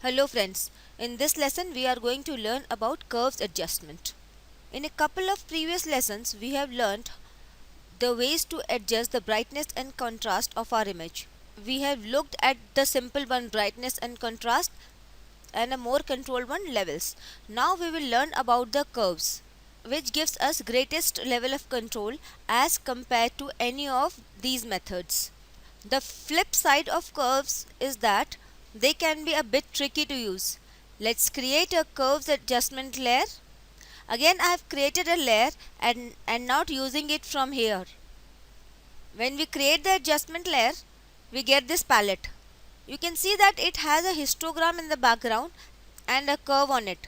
Hello friends, in this lesson we are going to learn about curves adjustment. In a couple of previous lessons we have learned the ways to adjust the brightness and contrast of our image. We have looked at the simple one, brightness and contrast, and a more controlled one, levels. Now we will learn about the curves, which gives us greatest level of control as compared to any of these methods. The flip side of curves is that they can be a bit tricky to use. Let's create a curves adjustment layer. Again, I have created a layer and not using it from here. When we create the adjustment layer, we get this palette. You can see that it has a histogram in the background and a curve on it.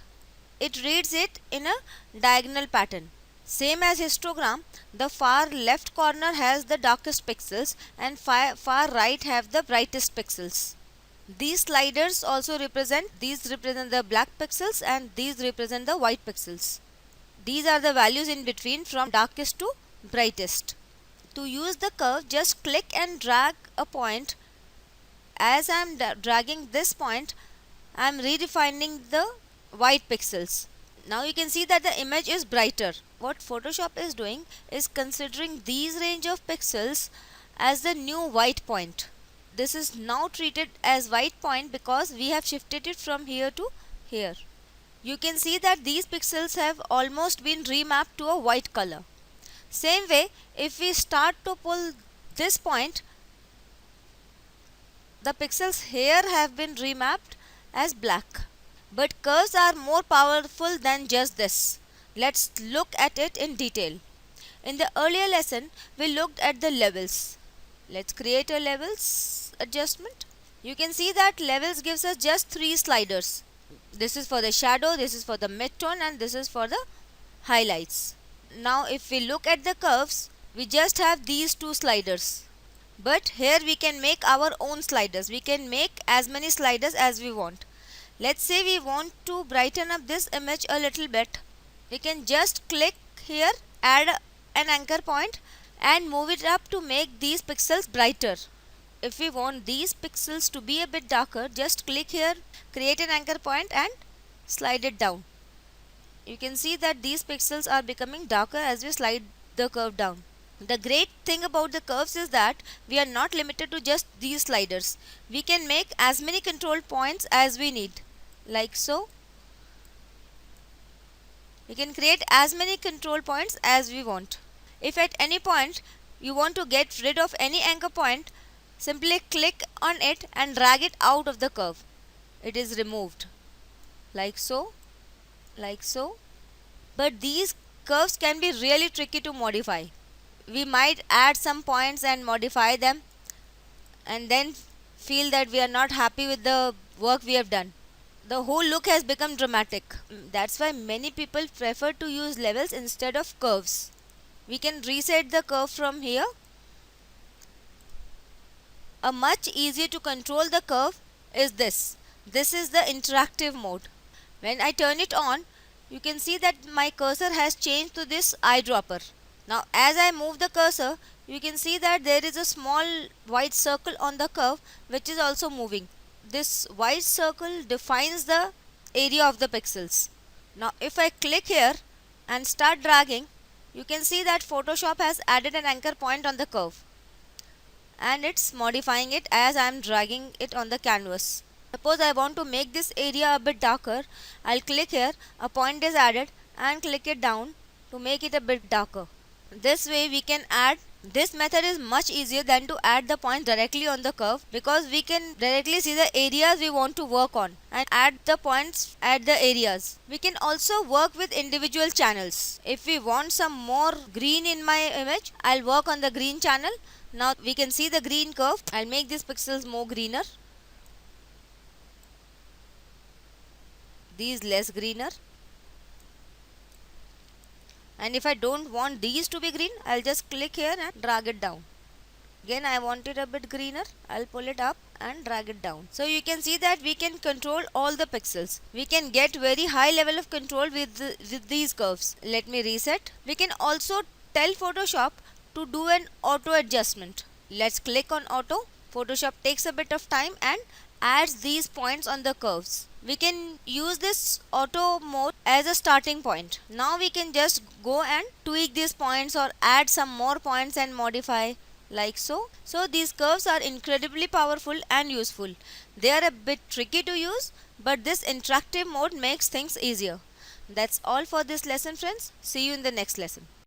It reads it in a diagonal pattern. Same as histogram, the far left corner has the darkest pixels and far right have the brightest pixels. These sliders also represent the black pixels and these represent the white pixels. These are the values in between from darkest to brightest. To use the curve, just click and drag a point. As I am dragging this point, I am redefining the white pixels. Now you can see that the image is brighter. What Photoshop is doing is considering these range of pixels as the new white point. This is now treated as white point because we have shifted it from here to here. You can see that these pixels have almost been remapped to a white color. Same way, if we start to pull this point, the pixels here have been remapped as black. But curves are more powerful than just this. Let's look at it in detail. In the earlier lesson, we looked at the levels. Let's create a levels adjustment. You can see that levels gives us just 3 sliders. This is for the shadow, this is for the midtone, and this is for the highlights. Now if we look at the curves, we just have these 2 sliders. But here we can make our own sliders. We can make as many sliders as we want. Let's say we want to brighten up this image a little bit. We can just click here, add an anchor point and move it up to make these pixels brighter. If we want these pixels to be a bit darker, just click here, create an anchor point and slide it down. You can see that these pixels are becoming darker as we slide the curve down. The great thing about the curves is that we are not limited to just these sliders. We can make as many control points as we need. Like so. We can create as many control points as we want. If at any point you want to get rid of any anchor point, simply click on it and drag it out of the curve. It is removed. Like so. Like so. But these curves can be really tricky to modify. We might add some points and modify them and then feel that we are not happy with the work we have done. The whole look has become dramatic. That's why many people prefer to use levels instead of curves. We can reset the curve from here. A much easier to control the curve is this. This is the interactive mode. When I turn it on, you can see that my cursor has changed to this eyedropper. Now as I move the cursor, you can see that there is a small white circle on the curve which is also moving. This white circle defines the area of the pixels. Now if I click here and start dragging, you can see that Photoshop has added an anchor point on the curve and it's modifying it as I am dragging it on the canvas. Suppose I want to make this area a bit darker, I'll click here, a point is added and click it down to make it a bit darker. This way we can add. This method is much easier than to add the point directly on the curve because we can directly see the areas we want to work on and add the points at the areas. We can also work with individual channels. If we want some more green in my image, I'll work on the green channel. Now we can see the green curve. I'll make these pixels more greener. These less greener. And if I don't want these to be green, I'll just click here and drag it down. Again I want it a bit greener, I'll pull it up and drag it down. So you can see that we can control all the pixels. We can get very high level of control with these curves. Let me reset. We can also tell Photoshop to do an auto adjustment. Let's click on auto. Photoshop takes a bit of time and adds these points on the curves. We can use this auto mode as a starting point. Now we can just go and tweak these points or add some more points and modify like so. So these curves are incredibly powerful and useful. They are a bit tricky to use, but this interactive mode makes things easier. That's all for this lesson, friends. See you in the next lesson.